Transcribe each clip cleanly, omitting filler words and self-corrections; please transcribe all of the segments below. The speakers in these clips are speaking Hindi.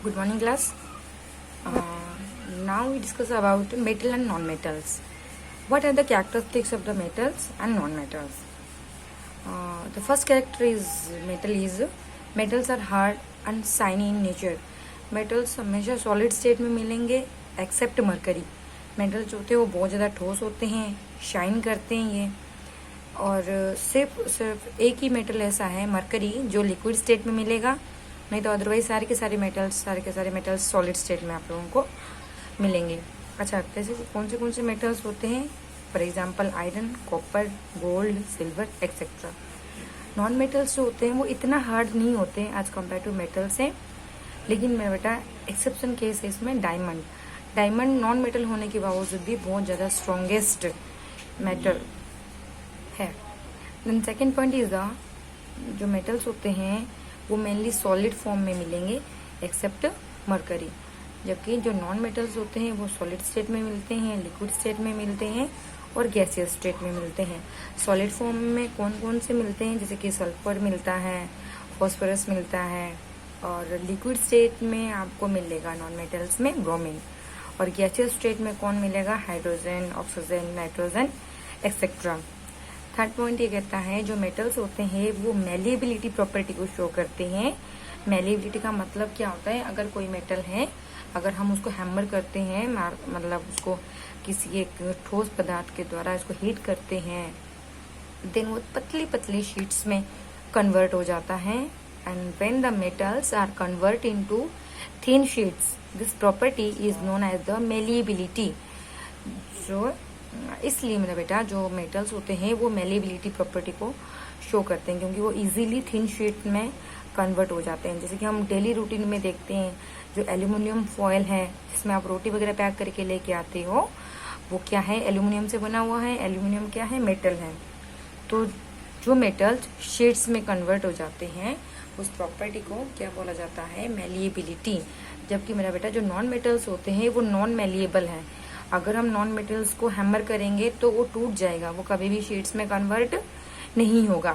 Good morning, class. Now we discuss about metal and non-metals. What are the characteristics of the metals and non-metals? The first character is metals are hard and shiny in nature. Metals हमेशा सॉलिड स्टेट में मिलेंगे एक्सेप्ट मरकरी. मेटल्स जो होते हैं वो बहुत ज़्यादा ठोस होते हैं, शाइन करते हैं ये. और सिर्फ एक ही मेटल ऐसा है मरकरी जो लिक्विड स्टेट में मिलेगा, नहीं तो अदरवाइज सारे के सारे मेटल्स सॉलिड स्टेट में आप लोगों को मिलेंगे. अच्छा, कैसे कौन से मेटल्स होते हैं? For example iron, copper, gold, silver etcetera. Non metals जो होते हैं वो इतना हार्ड नहीं होते हैं एज कम्पेयर टू मेटल से, लेकिन मेरा बेटा एक्सेप्शन केस है इसमें डायमंड नॉन मेटल होने के बावजूद भी बहुत ज़्यादा स्ट्रॉन्गेस्ट मेटल है. देन सेकेंड पॉइंट इज जो मेटल्स होते हैं वो मेनली सॉलिड फॉर्म में मिलेंगे एक्सेप्ट मरकरी, जबकि जो नॉन मेटल्स होते हैं वो सॉलिड स्टेट में मिलते हैं, लिक्विड स्टेट में मिलते हैं और गैसियस स्टेट में मिलते हैं. सॉलिड फॉर्म में कौन से मिलते हैं? जैसे कि सल्फर मिलता है, फॉस्फोरस मिलता है, और लिक्विड स्टेट में आपको मिलेगा नॉन मेटल्स में ब्रोमीन, और गैसियस स्टेट में कौन मिलेगा? Hydrogen, oxygen, nitrogen etcetera. Third point ये कहता है जो मेटल्स होते हैं वो मेलिएबिलिटी प्रॉपर्टी को शो करते हैं. मेलिएबिलिटी का मतलब क्या होता है? अगर कोई मेटल है, अगर हम उसको हैमर करते हैं, मतलब उसको किसी एक ठोस पदार्थ के द्वारा इसको हीट करते हैं, देन वो पतली शीट्स में कन्वर्ट हो जाता है. And when the metals are convert into thin sheets, this property is known as the malleability. जो इसलिए मेरा बेटा जो मेटल्स होते हैं वो मेलिएबिलिटी प्रॉपर्टी को शो करते हैं, क्योंकि वो इजीली थिन शीट में कन्वर्ट हो जाते हैं. जैसे कि हम डेली रूटीन में देखते हैं जो एल्यूमिनियम फॉयल है जिसमें आप रोटी वगैरह पैक करके लेके आते हो, वो क्या है? एल्यूमिनियम से बना हुआ है. एल्यूमिनियम क्या है? मेटल है. तो जो मेटल्स शीट्स में कन्वर्ट हो जाते हैं उस प्रॉपर्टी को क्या बोला जाता है? मेलिएबिलिटी. जबकि मेरा बेटा जो नॉन मेटल्स होते हैं वो नॉन मेलिएबल है. अगर हम नॉन मेटल्स को हैमर करेंगे तो वो टूट जाएगा, वो कभी भी शीट्स में कन्वर्ट नहीं होगा.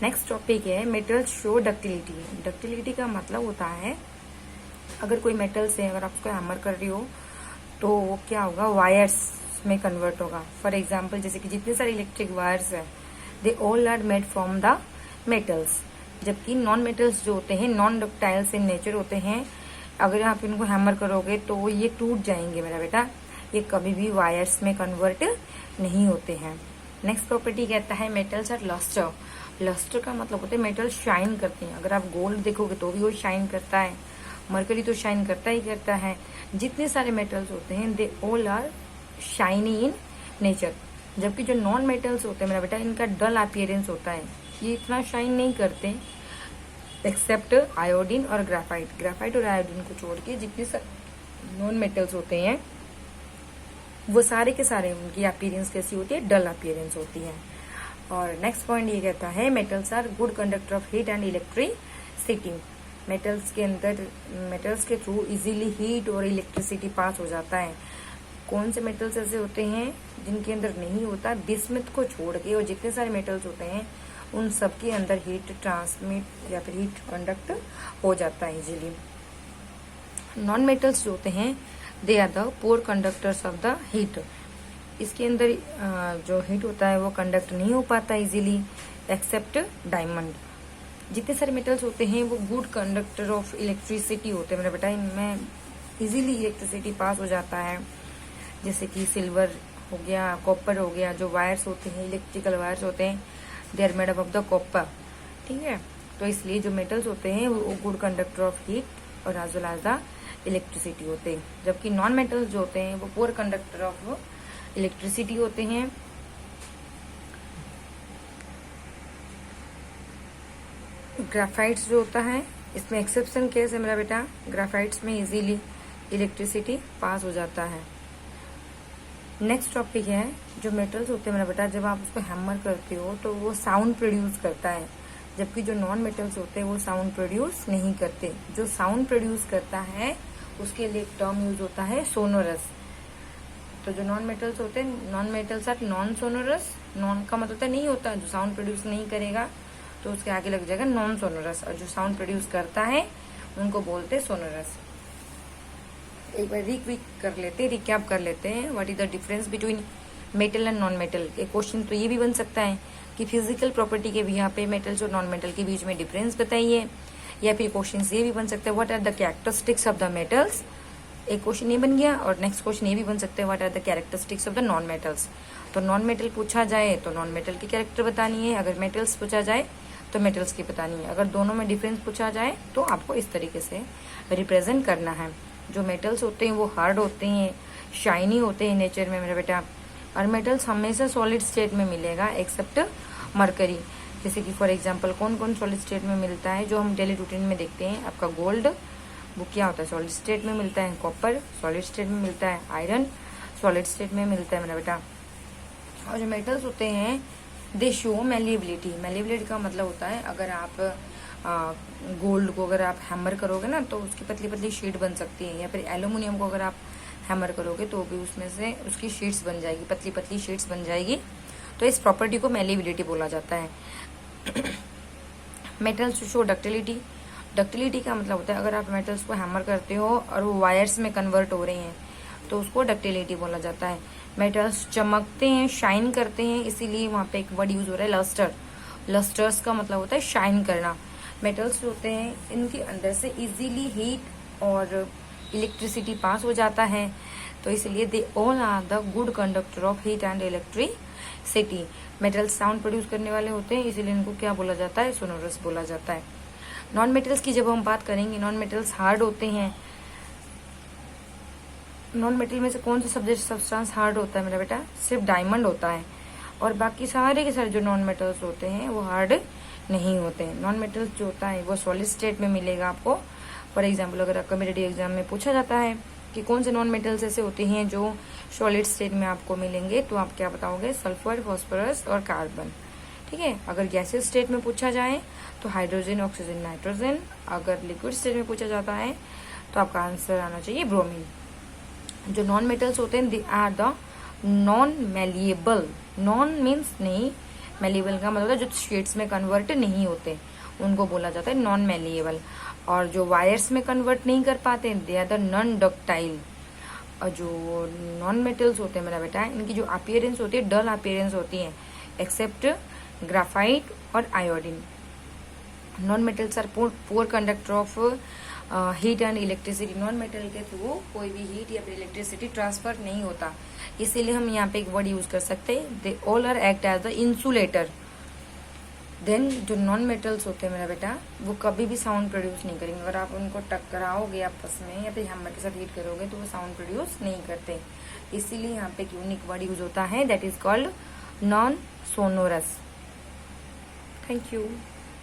नेक्स्ट टॉपिक है मेटल्स शो डक्टिलिटी. डक्टिलिटी का मतलब होता है अगर कोई मेटल से अगर आप उसको हैमर कर रही हो तो वो क्या होगा? वायर्स में कन्वर्ट होगा. फॉर एग्जाम्पल जैसे कि जितने सारे इलेक्ट्रिक वायर्स है they all are made from the metals. जबकि नॉन मेटल्स जो होते हैं नॉन डक्टाइल्स इन नेचर होते हैं, अगर आप इनको हैमर करोगे तो ये टूट जाएंगे मेरा बेटा, ये कभी भी वायर्स में कन्वर्ट नहीं होते हैं. नेक्स्ट प्रॉपर्टी कहता है मेटल्स आर लस्टर. लस्टर का मतलब होता है मेटल शाइन करते हैं. अगर आप गोल्ड देखोगे तो भी वो शाइन करता है, मरकरी तो शाइन करता ही करता है. जितने सारे मेटल्स होते हैं they all are shiny in nature. जबकि जो नॉन मेटल्स होते हैं मेरा बेटा इनका डल अपीयरेंस होता है, ये इतना शाइन नहीं करते एक्सेप्ट आयोडीन और ग्राफाइट और आयोडीन को छोड़ के जितने सारे नॉन मेटल्स होते हैं वो सारे के सारे उनकी अपीयरेंस कैसी होती है? डल अपीयरेंस होती है. और नेक्स्ट पॉइंट ये कहता है metals are good conductor of heat and electricity. Metals के थ्रू इजीली हीट और इलेक्ट्रिसिटी पास हो जाता है. कौन से मेटल्स ऐसे होते हैं जिनके अंदर नहीं होता? बिस्मथ को छोड़ के और जितने सारे मेटल्स होते हैं उन सबके अंदर हीट ट्रांसमिट या फिर हीट कंडक्ट हो जाता है इजीली. नॉन मेटल्स जो होते हैं they are the poor conductors of the heat. इसके अंदर जो हीट होता है वो कंडक्ट नहीं हो पाता इजीली एक्सेप्ट डायमंड. जितने सारे मेटल्स होते हैं वो गुड कंडक्टर ऑफ इलेक्ट्रिसिटी होते हैं मेरा बेटा, इनमें इजीली इलेक्ट्रिसिटी पास हो जाता है. जैसे कि सिल्वर हो गया, कॉपर हो गया. जो वायर्स होते हैं इलेक्ट्रिकल वायर्स होते हैं they are made up of the copper. ठीक है, तो इसलिए जो मेटल्स होते हैं वो गुड कंडक्टर ऑफ हीट और as well as the electricity होते हैं. जबकि नॉन मेटल्स जो होते हैं वो पुअर कंडक्टर ऑफ इलेक्ट्रिसिटी होते हैं. ग्राफाइट्स जो होता है इसमें एक्सेप्शन केस है मेरा बेटा, ग्राफाइट्स में इजीली इलेक्ट्रिसिटी पास हो जाता है. नेक्स्ट टॉपिक है जो मेटल्स होते हैं मेरा बेटा, जब आप उसको हैमर करते हो तो वो साउंड प्रोड्यूस करता है, जबकि जो नॉन मेटल्स होते हैं वो साउंड प्रोड्यूस नहीं करते. जो साउंड प्रोड्यूस करता है उसके लिए एक टर्म यूज होता है सोनोरस. तो जो नॉन मेटल्स होते हैं non metals are non sonorous. Non का मतलब नहीं होता जो साउंड प्रोड्यूस नहीं करेगा, तो उसके आगे लग जाएगा नॉन सोनोरस, और जो साउंड प्रोड्यूस करता है उनको बोलते हैं सोनोरस. एक बार रिकैप कर लेते हैं what is the difference between metal and non metal. एक क्वेश्चन तो ये भी बन सकता है कि फिजिकल प्रॉपर्टी के भी यहाँ पे मेटल्स और नॉन मेटल के बीच में डिफरेंस बताइए, या फिर क्वेश्चन ये भी बन सकता है what are the characteristics of the metals. एक क्वेश्चन ये बन गया, और नेक्स्ट क्वेश्चन ये भी बन सकता है what are the characteristics of the non metals. तो नॉन मेटल पूछा जाए तो नॉन मेटल की कैरेक्टर बतानी है, अगर मेटल्स पूछा जाए तो मेटल्स की बतानी है। अगर दोनों में डिफरेंस पूछा जाए तो आपको इस तरीके से रिप्रेजेंट करना है। जो मेटल्स होते हैं वो हार्ड होते हैं, शाइनी होते हैं नेचर में मेरा बेटा, और मेटल्स हमेशा सॉलिड स्टेट में मिलेगा एक्सेप्ट मरकरी। जैसे कि फॉर एग्जांपल कौन कौन सॉलिड स्टेट में मिलता है जो हम डेली रूटीन में देखते हैं। आपका गोल्ड वो क्या होता है, सॉलिड स्टेट में मिलता है। कॉपर सॉलिड स्टेट में मिलता है। आयरन सॉलिड स्टेट में मिलता है मेरा बेटा। और जो मेटल्स होते हैं दे शो मेलिएबिलिटी। मेलिएबिलिटी का मतलब होता है अगर आप गोल्ड को अगर आप हैमर करोगे ना तो उसकी पतली पतली शीट बन सकती है, या फिर एल्यूमिनियम को अगर आप हैमर करोगे तो भी उसमें से उसकी शीट्स बन जाएगी, पतली पतली शीट्स बन जाएगी। तो इस प्रॉपर्टी को मेलिएबिलिटी बोला जाता है। Metals show ductility. डक्टिलिटी का मतलब होता है अगर आप मेटल्स को हैमर करते हो और वो वायर्स में कन्वर्ट हो रहे हैं तो उसको डक्टिलिटी बोला जाता है। मेटल्स चमकते हैं, शाइन करते हैं, इसीलिए वहां पे एक वर्ड यूज हो रहा है लस्टर। लस्टर्स का मतलब होता है शाइन करना। मेटल्स होते हैं इनके अंदर से इजीली हीट और इलेक्ट्रिसिटी पास हो जाता है, तो इसलिए they all are the good conductor of heat and electricity. Metals sound produce करने वाले होते हैं, इसीलिए इनको क्या बोला जाता है, सोनोरस बोला जाता है। नॉन मेटल्स की जब हम बात करेंगे, नॉन मेटल्स हार्ड होते हैं। नॉन मेटल में से कौन सा सब्सटेंस हार्ड होता है मेरा बेटा, सिर्फ डायमंड होता है, और बाकी सारे के सारे जो नॉन मेटल्स होते हैं वो हार्ड नहीं होते हैं। नॉन मेटल्स जो होता है वो सॉलिड स्टेट में मिलेगा आपको। फॉर एग्जाम्पल अगर कॉम्पिटिटिव एग्जाम में पूछा जाता है कि कौन से नॉन मेटल्स ऐसे होते हैं जो सॉलिड स्टेट में आपको मिलेंगे, तो आप क्या बताओगे, सल्फर, फॉस्फोरस और कार्बन। ठीक है। अगर गैसियस स्टेट में पूछा जाए तो हाइड्रोजन, ऑक्सीजन, नाइट्रोजन। अगर लिक्विड स्टेट में पूछा जाता है तो आपका आंसर आना चाहिए ब्रोमीन। जो नॉन मेटल्स होते हैं they are the non malleable. Non means नहीं, मेलिएबल का मतलब जो शेड्स में कन्वर्ट नहीं होते उनको बोला जाता है नॉन मेलिएबल। और जो वायर्स में कन्वर्ट नहीं कर पाते they are the non ductile. और जो नॉन मेटल्स होते हैं मेरा बेटा, इनकी जो अपीयरेंस होती है डल अपीयरेंस होती है एक्सेप्ट ग्राफाइट और iodine. Non metals are poor conductor of heat and electricity. Non metal के थ्रू कोई भी हीट या फिर इलेक्ट्रिसिटी ट्रांसफर नहीं होता, इसीलिए हम यहाँ पे एक वर्ड यूज कर सकते हैं, they all are act as the insulator. Then जो नॉन मेटल्स होते हैं मेरा बेटा वो कभी भी साउंड प्रोड्यूस नहीं करेंगे। अगर आप उनको टकराओगे आपस में या फिर हैमर के साथ हीट करोगे तो वो साउंड प्रोड्यूस नहीं करते, इसीलिए यहाँ पे एक यूनिक वर्ड यूज होता है that is called non sonorous. Thank you.